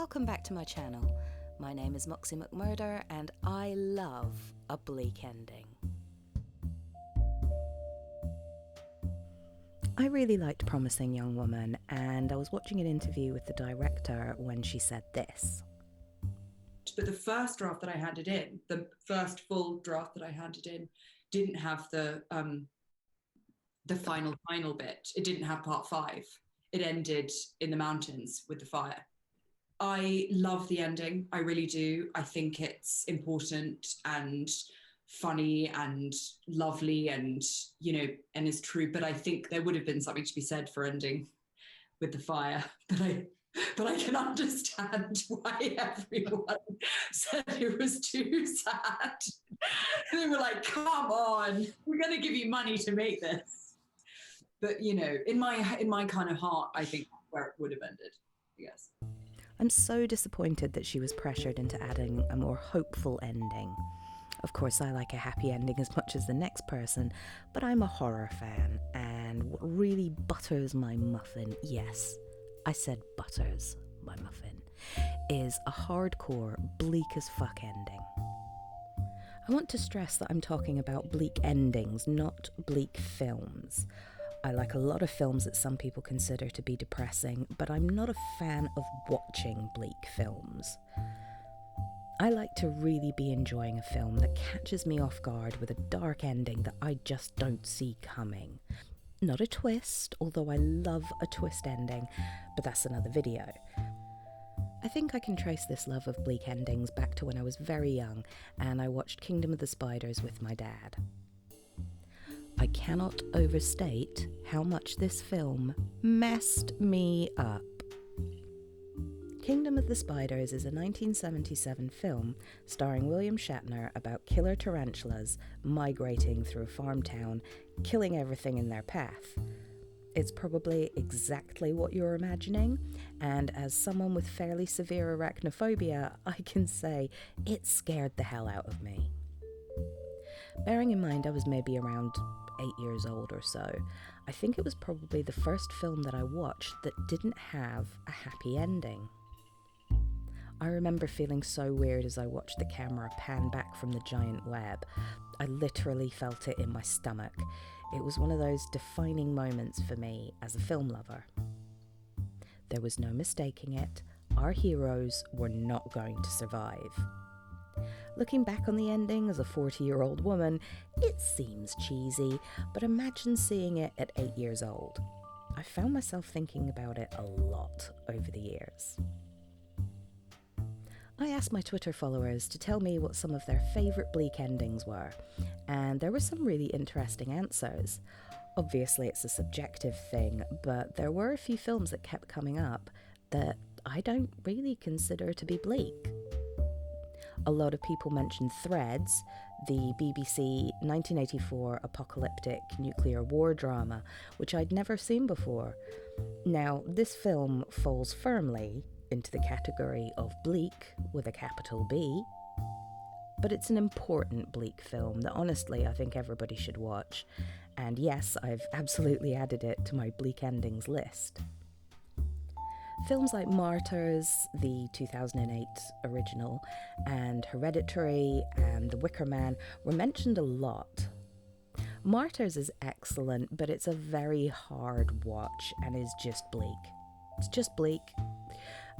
Welcome back to my channel. My name is Moxie McMurder and I love a bleak ending. I really liked Promising Young Woman, and I was watching an interview with the director when she said this. But the first draft that I handed in, the first full draft that I handed in, didn't have the final bit. It didn't have part 5. It ended in the mountains with the fire. I love the ending. I really do. I think it's important and funny and lovely and, and is true. But I think there would have been something to be said for ending with the fire. But I can understand why everyone said it was too sad. They were like, come on, we're going to give you money to make this. But, in my kind of heart, I think where it would have ended, I guess. I'm so disappointed that she was pressured into adding a more hopeful ending. Of course, I like a happy ending as much as the next person, but I'm a horror fan, and what really butters my muffin, yes, I said butters my muffin, is a hardcore, bleak as fuck ending. I want to stress that I'm talking about bleak endings, not bleak films. I like a lot of films that some people consider to be depressing, but I'm not a fan of watching bleak films. I like to really be enjoying a film that catches me off guard with a dark ending that I just don't see coming. Not a twist, although I love a twist ending, but that's another video. I think I can trace this love of bleak endings back to when I was very young and I watched Kingdom of the Spiders with my dad. I cannot overstate how much this film messed me up. Kingdom of the Spiders is a 1977 film starring William Shatner about killer tarantulas migrating through a farm town, killing everything in their path. It's probably exactly what you're imagining, and as someone with fairly severe arachnophobia, I can say it scared the hell out of me. Bearing in mind I was maybe around 8 years old or so, I think it was probably the first film that I watched that didn't have a happy ending. I remember feeling so weird as I watched the camera pan back from the giant web. I literally felt it in my stomach. It was one of those defining moments for me as a film lover. There was no mistaking it. Our heroes were not going to survive. Looking back on the ending as a 40-year-old woman, it seems cheesy, but imagine seeing it at 8 years old. I found myself thinking about it a lot over the years. I asked my Twitter followers to tell me what some of their favourite bleak endings were, and there were some really interesting answers. Obviously it's a subjective thing, but there were a few films that kept coming up that I don't really consider to be bleak. A lot of people mentioned Threads, the BBC 1984 apocalyptic nuclear war drama, which I'd never seen before. Now, this film falls firmly into the category of bleak with a capital B, but it's an important bleak film that honestly I think everybody should watch. And yes, I've absolutely added it to my bleak endings list. Films like Martyrs, the 2008 original, and Hereditary and The Wicker Man were mentioned a lot. Martyrs is excellent, but it's a very hard watch and is just bleak. It's just bleak.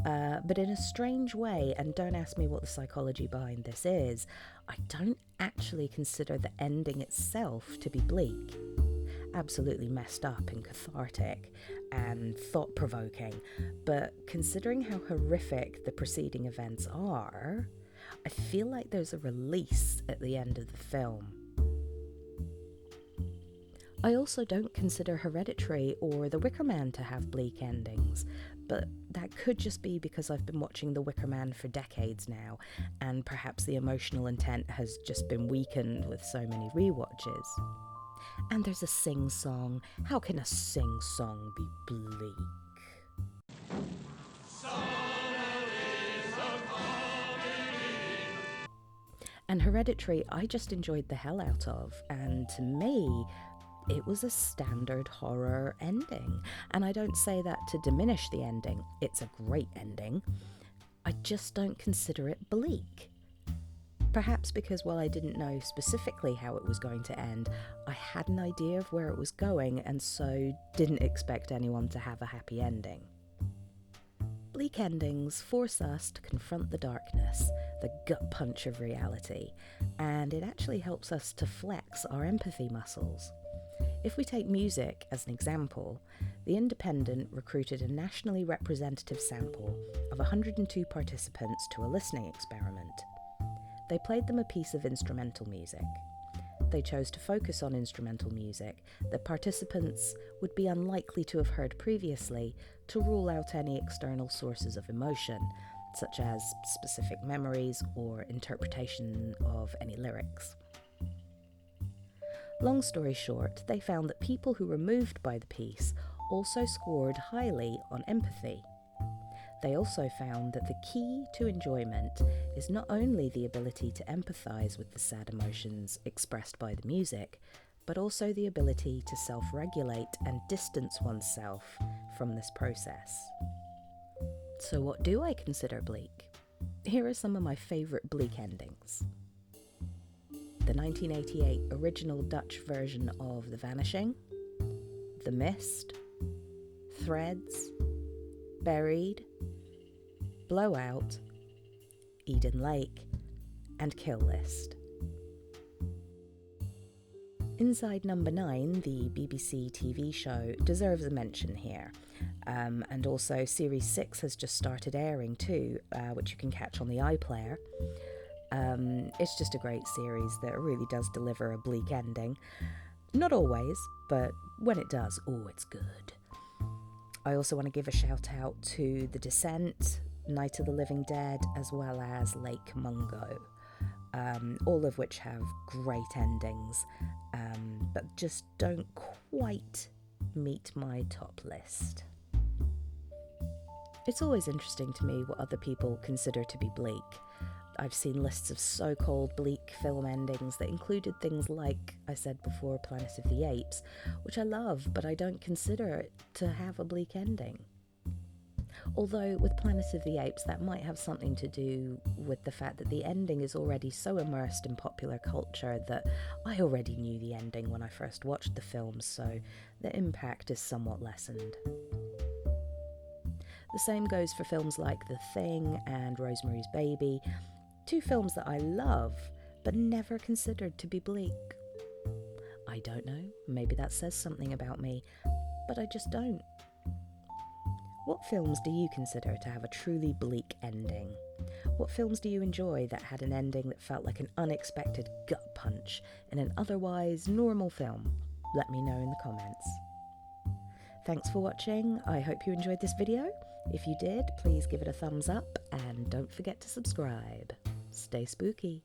But in a strange way, and don't ask me what the psychology behind this is, I don't actually consider the ending itself to be bleak. Absolutely messed up and cathartic and thought-provoking, but considering how horrific the preceding events are, I feel like there's a release at the end of the film. I also don't consider Hereditary or The Wicker Man to have bleak endings, but that could just be because I've been watching The Wicker Man for decades now, and perhaps the emotional intent has just been weakened with so many rewatches. And there's a sing-song. How can a sing-song be bleak? And Hereditary, I just enjoyed the hell out of, and to me, it was a standard horror ending. And I don't say that to diminish the ending. It's a great ending. I just don't consider it bleak. Perhaps because while I didn't know specifically how it was going to end, I had an idea of where it was going and so didn't expect anyone to have a happy ending. Bleak endings force us to confront the darkness, the gut punch of reality, and it actually helps us to flex our empathy muscles. If we take music as an example, The Independent recruited a nationally representative sample of 102 participants to a listening experiment. They played them a piece of instrumental music. They chose to focus on instrumental music that participants would be unlikely to have heard previously to rule out any external sources of emotion, such as specific memories or interpretation of any lyrics. Long story short, they found that people who were moved by the piece also scored highly on empathy. They also found that the key to enjoyment is not only the ability to empathise with the sad emotions expressed by the music, but also the ability to self-regulate and distance oneself from this process. So what do I consider bleak? Here are some of my favourite bleak endings. The 1988 original Dutch version of The Vanishing, The Mist, Threads, Buried, Blowout, Eden Lake, and Kill List. Inside Number 9, the BBC TV show, deserves a mention here. And also Series 6 has just started airing too, which you can catch on the iPlayer. It's just a great series that really does deliver a bleak ending. Not always, but when it does, it's good. I also want to give a shout out to The Descent, Night of the Living Dead, as well as Lake Mungo, all of which have great endings, but just don't quite meet my top list. It's always interesting to me what other people consider to be bleak. I've seen lists of so-called bleak film endings that included things like, I said before, Planet of the Apes, which I love, but I don't consider it to have a bleak ending. Although with Planet of the Apes, that might have something to do with the fact that the ending is already so immersed in popular culture that I already knew the ending when I first watched the film, so the impact is somewhat lessened. The same goes for films like The Thing and Rosemary's Baby, two films that I love, but never considered to be bleak. I don't know, maybe that says something about me, but I just don't. What films do you consider to have a truly bleak ending? What films do you enjoy that had an ending that felt like an unexpected gut punch in an otherwise normal film? Let me know in the comments. Thanks for watching. I hope you enjoyed this video. If you did, please give it a thumbs up and don't forget to subscribe. Stay spooky.